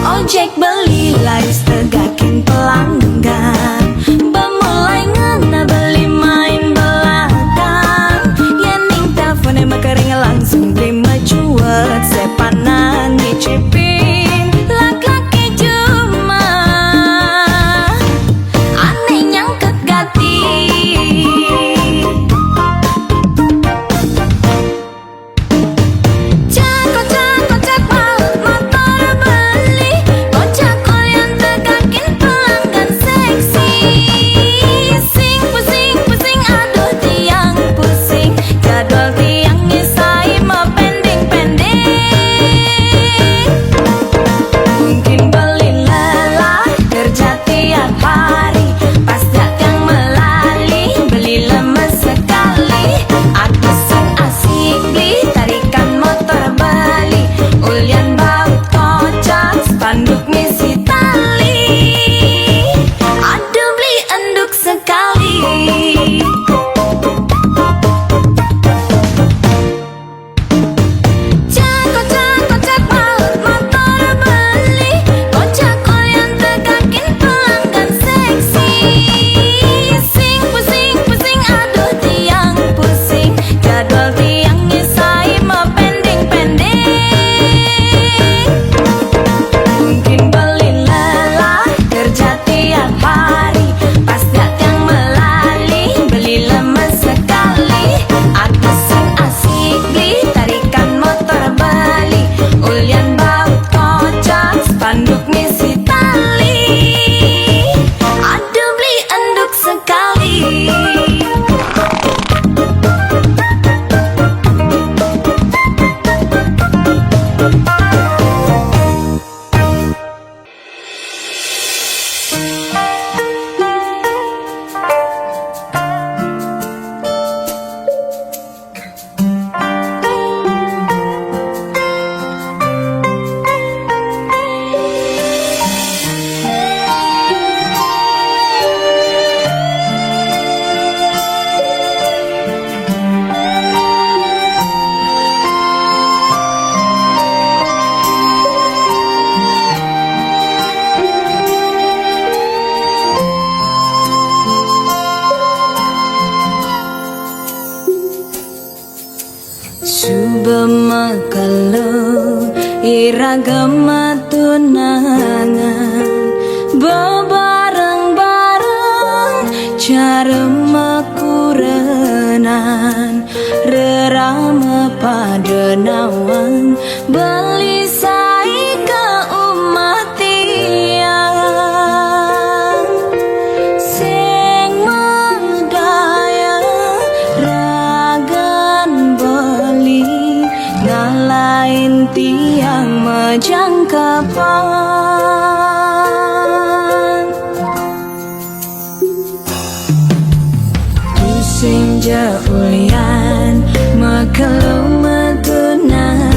Ojek beli lais tegakin pelanggan, bemulai ngena beli main belakang. Yening telepon emang kering langsung terima cuat sepanan nyicipin laki-laki cuma aneh nyangket gati. Kocak baut motor beli, kocak kalian tegakin pelanggan seksi. Pusing aduh tiang pusing, jadwal tiang nyesai mah pending-pending. Mungkin beli lelah kerja tiap hari, pas datang melali beli lemes sekali. Aduh sing asik beli tarikan motor beli, ulian baut kocak spanduk misi tali. Aduh beli enduk sekali. Kocak baut motor beli, kocak kalian tegakin pelanggan seksi. Pusing aduh tiang pusing, jadwal tiang nyesai mah pending-pending. Mungkin beli lelah kerja tiap hari, pas datang melali beli lemes sekali. Aduh sing asik beli tarikan motor beli, ulian baut kocak spanduk misi tali. Aduh beli enduk sekali. Subama kalau iragama tunangan, bebareng-bareng cara makurenan, rerama pada nawang beli sai ke umat tiang. Sing mandaya ragan beli, ngalain tiang majangkapan. Pusing jaulian makalau matunangan,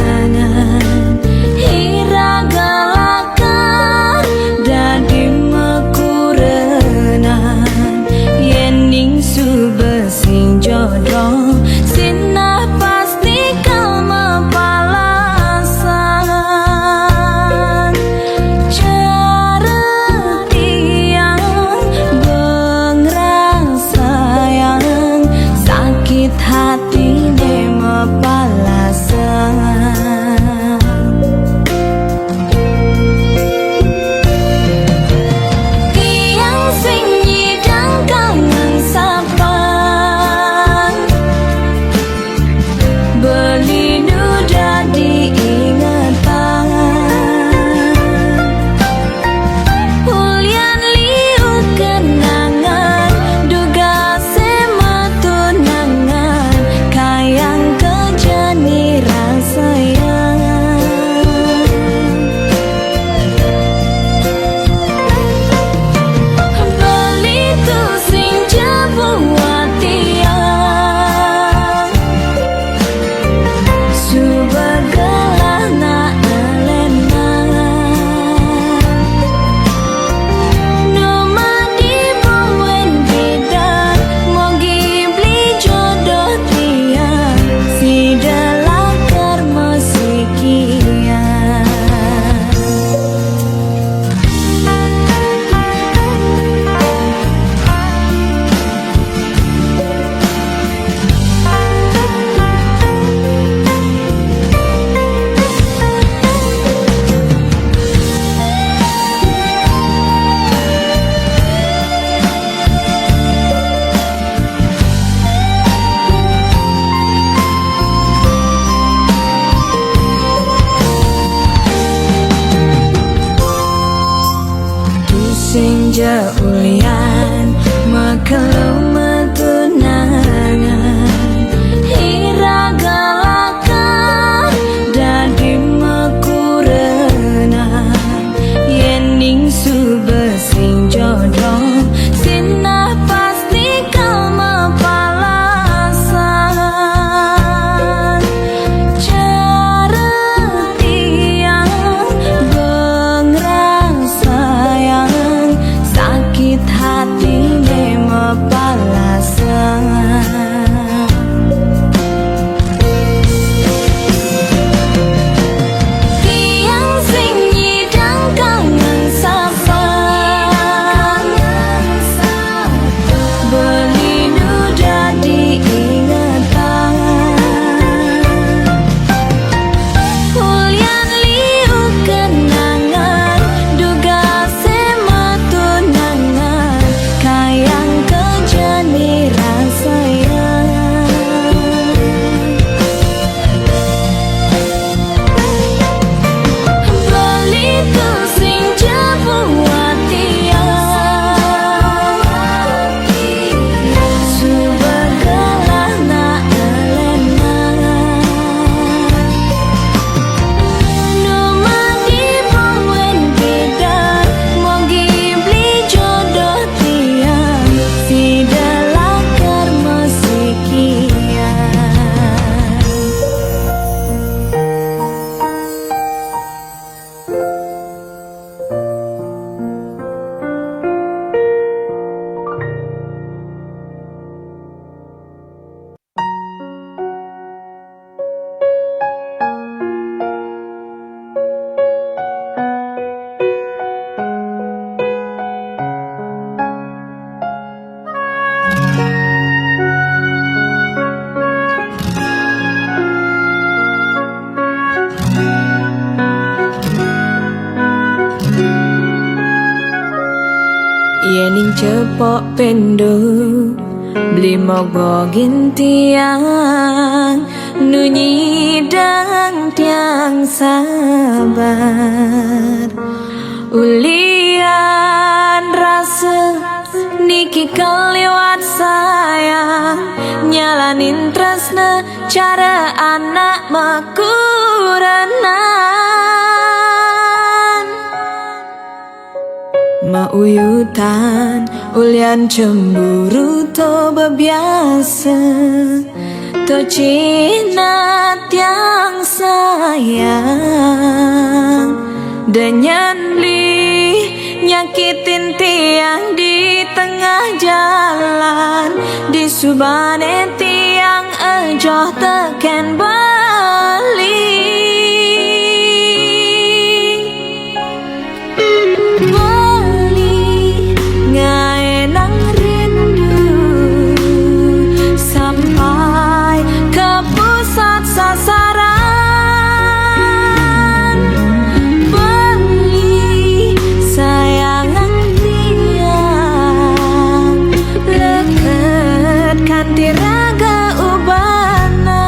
hiragalakan dadi makurenan. Yening subesing jodoh sinah pasti kau mapalasan. Cara Senja ulian mekelu metunangan iragalakan dadi mekurenan yening sube sing jodoh sinah pasti kau mapalasan cara tiang bengrang sayang sakit hati mapalasan tiang sing nyidang kangen sapa belinu dadi ingatan Kulian liu kenangan duga sema tunangan kayang kejani rasayang beli tu sing jebuat tiang subagalah na elena Numadi pangwen kita mogi beli jodoh tiang si delakar musikian Yening cepok pendo beli mogogin tiang nunyi dang tiang sabar ulian rasa niki keliwat sayang nyalanin tresna cara anak makuranan mauyutan ulian cemburu to bebiasa to cina tiang sayang danyan li nyakitin tiang di tengah jalan di subane tiang ejoh teken bali ngaenang rindu sampai ke pusat sasaran beli sayangan tiang leket kanti raga ubana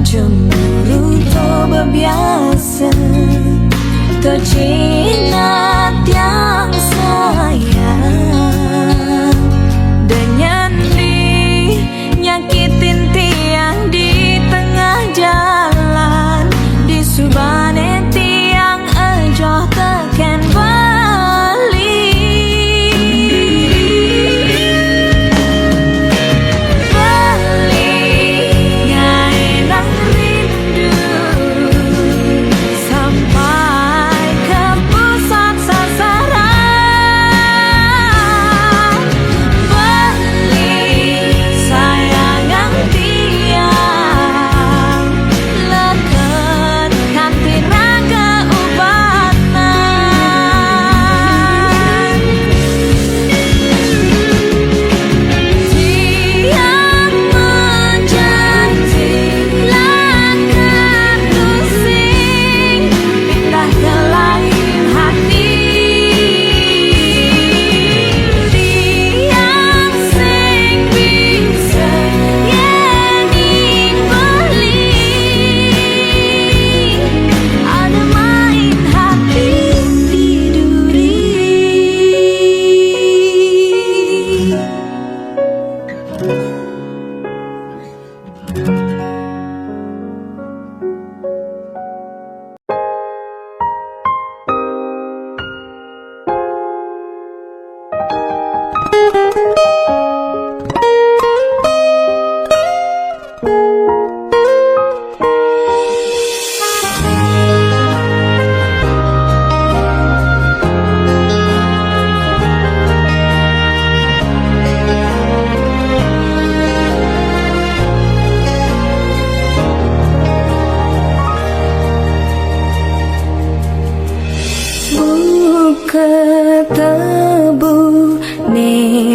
cemburu to biasa to cina tiang sayang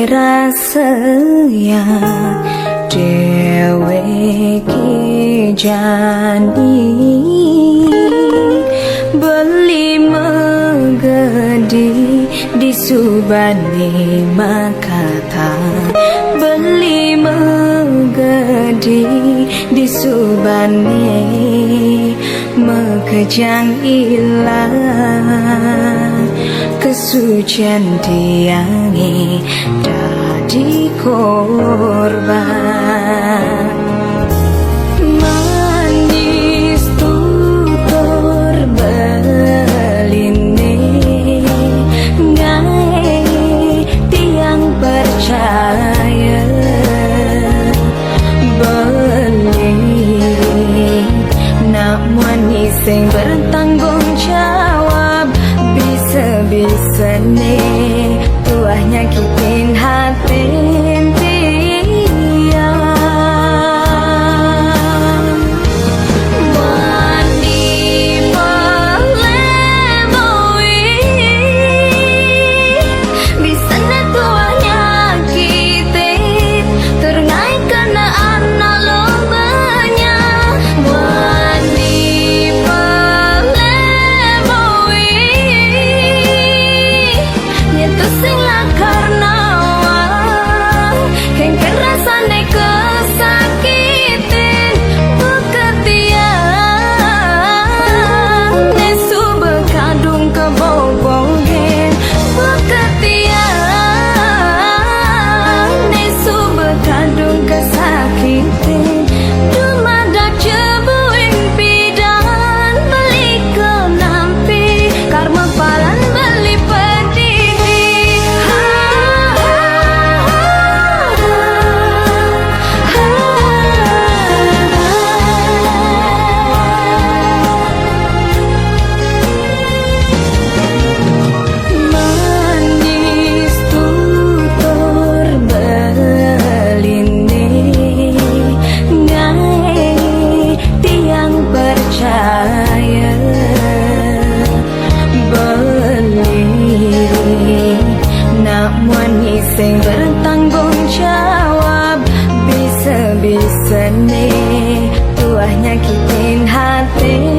rasa dewe ki jani beli megedi di subani makata beli megedi di subani mekejang ilang kesucian tiangi dadi korban manis tutur beline ngai tiang percaya beli nak manis yang bertanggung jawab bisa-bisa nih tuah nyakitin hati dia mandi meleboi bisa nih tuah nyakitin terngai kena anak lomanya mandi sing karena yang kerasane kesakitin beketian nesu bekadung kebobongin beketian nesu bekadung kesakitin dumadak jebuin pidan beli ke nampi karma palan beli sing bertanggung jawab bisa-bisa nih tuah nyakitin hati